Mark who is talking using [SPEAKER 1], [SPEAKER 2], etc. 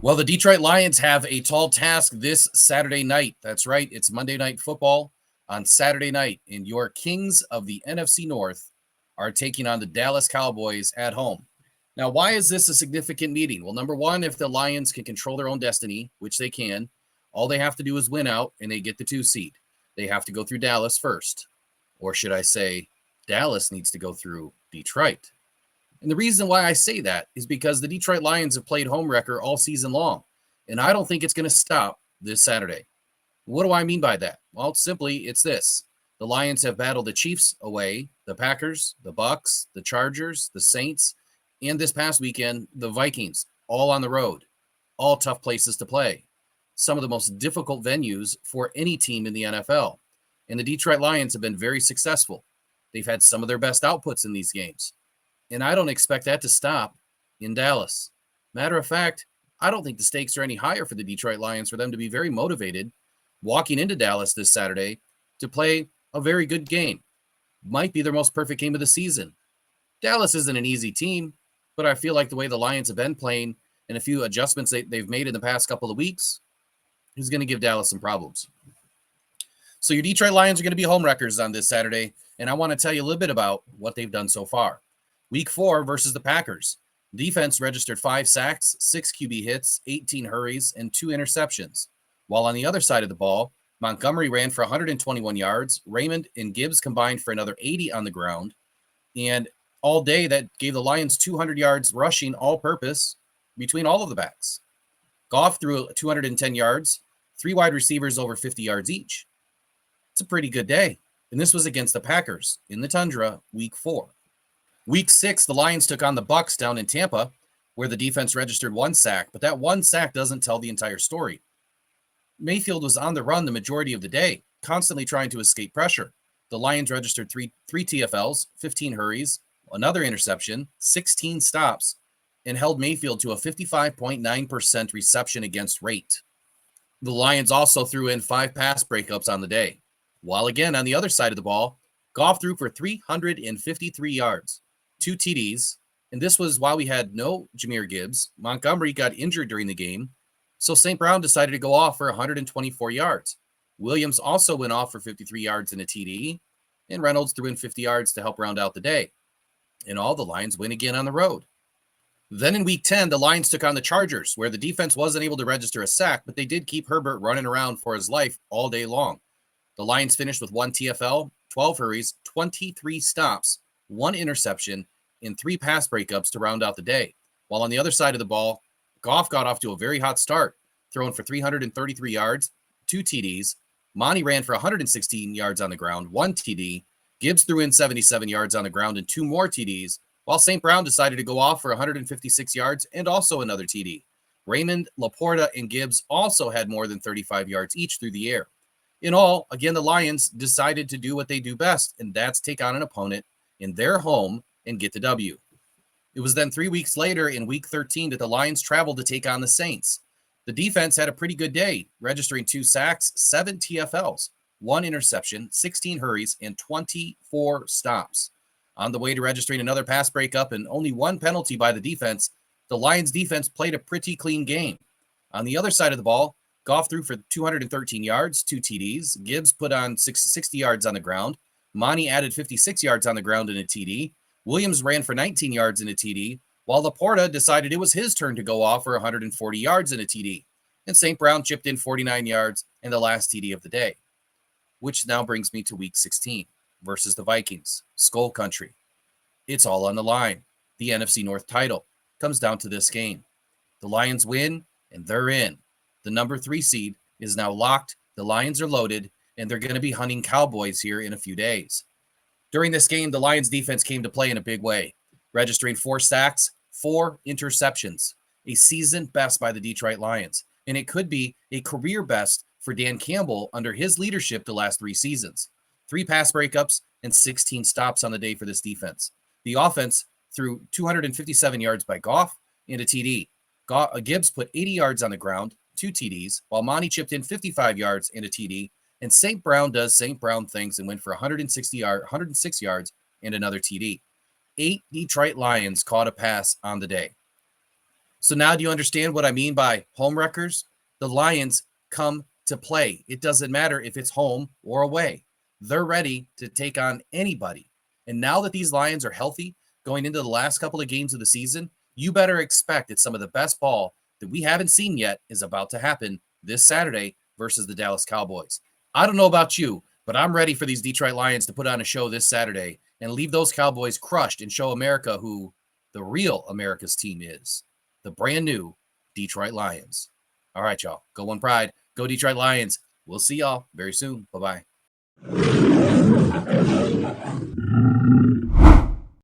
[SPEAKER 1] Well, the Detroit Lions have a tall task this Saturday night. That's right. It's Monday Night Football on Saturday night, and your Kings of the NFC North are taking on the Dallas Cowboys at home. Now, why is this a significant meeting? Well, number one, if the Lions can control their own destiny, which they can, all they have to do is win out and they get the 2 seed. They have to go through Dallas first. Or should I say, Dallas needs to go through Detroit. And the reason why I say that is because the Detroit Lions have played Homewrecker all season long, and I don't think it's going to stop this Saturday. What do I mean by that? Well, simply, it's this. The Lions have battled the Chiefs away, the Packers, the Bucks, the Chargers, the Saints, and this past weekend, the Vikings, all on the road, all tough places to play. Some of the most difficult venues for any team in the NFL. And the Detroit Lions have been very successful. They've had some of their best outputs in these games. And I don't expect that to stop in Dallas. Matter of fact, I don't think the stakes are any higher for the Detroit Lions for them to be very motivated walking into Dallas this Saturday to play a very good game. Might be their most perfect game of the season. Dallas isn't an easy team, but I feel like the way the Lions have been playing and a few adjustments they've made in the past couple of weeks is going to give Dallas some problems. So your Detroit Lions are going to be homewreckers on this Saturday, and I want to tell you a little bit about what they've done so far. Week 4 versus the Packers. Defense registered 5 sacks, 6 QB hits, 18 hurries, and 2 interceptions. While on the other side of the ball, Montgomery ran for 121 yards. Raymond and Gibbs combined for another 80 on the ground. And all day, that gave the Lions 200 yards rushing all-purpose between all of the backs. Goff threw 210 yards, 3 wide receivers over 50 yards each. It's a pretty good day. And this was against the Packers in the Tundra, Week 4. Week 6, the Lions took on the Bucks down in Tampa, where the defense registered 1 sack, but that 1 sack doesn't tell the entire story. Mayfield was on the run the majority of the day, constantly trying to escape pressure. The Lions registered three TFLs, 15 hurries, another interception, 16 stops, and held Mayfield to a 55.9% reception against rate. The Lions also threw in 5 pass breakups on the day. While again, on the other side of the ball, Goff threw for 353 yards, 2 TDs, and this was while we had no Jahmyr Gibbs. Montgomery got injured during the game, so St. Brown decided to go off for 124 yards. Williams also went off for 53 yards and a TD, and Reynolds threw in 50 yards to help round out the day. And all the Lions win again on the road. Then in Week 10, the Lions took on the Chargers, where the defense wasn't able to register a sack, but they did keep Herbert running around for his life all day long. The Lions finished with 1 TFL, 12 hurries, 23 stops, 1 interception, and 3 pass breakups to round out the day. While on the other side of the ball, Goff got off to a very hot start, throwing for 333 yards, 2 TDs. Monty ran for 116 yards on the ground, 1 TD. Gibbs threw in 77 yards on the ground and 2 more TDs, while St. Brown decided to go off for 156 yards and also another TD. Raymond, Laporta, and Gibbs also had more than 35 yards each through the air. In all, again, the Lions decided to do what they do best, and that's take on an opponent in their home and get the W. It was then 3 weeks later in Week 13 that the Lions traveled to take on the Saints. The defense had a pretty good day, registering 2 sacks, 7 TFLs, 1 interception, 16 hurries, and 24 stops. On the way to registering another pass breakup and only 1 penalty by the defense, the Lions defense played a pretty clean game. On the other side of the ball, Goff threw for 213 yards, 2 TDs. Gibbs put on 60 yards on the ground. Monty added 56 yards on the ground in a TD. Williams ran for 19 yards in a TD, while Laporta decided it was his turn to go off for 140 yards in a TD. And St. Brown chipped in 49 yards in the last TD of the day. Which now brings me to Week 16 versus the Vikings, Skull Country. It's all on the line. The NFC North title comes down to this game. The Lions win, and they're in. The number 3 seed is now locked. The Lions are loaded, and they're going to be hunting Cowboys here in a few days. During this game, the Lions defense came to play in a big way, registering 4 sacks, 4 interceptions, a season best by the Detroit Lions. And it could be a career best for Dan Campbell under his leadership the last 3 seasons. 3 pass breakups and 16 stops on the day for this defense. The offense threw 257 yards by Goff and a TD. Gibbs put 80 yards on the ground, 2 TDs, while Monty chipped in 55 yards and a TD, and St. Brown does St. Brown things and went for 106 yards and another TD. 8 Detroit Lions caught a pass on the day. So now do you understand what I mean by homewreckers? The Lions come to play. It doesn't matter if it's home or away. They're ready to take on anybody. And now that these Lions are healthy going into the last couple of games of the season, you better expect that some of the best ball that we haven't seen yet is about to happen this Saturday versus the Dallas Cowboys. I don't know about you, but I'm ready for these Detroit Lions to put on a show this Saturday and leave those Cowboys crushed and show America who the real America's team is. The brand new Detroit Lions. All right, y'all. Go One Pride. Go Detroit Lions. We'll see y'all very soon. Bye-bye.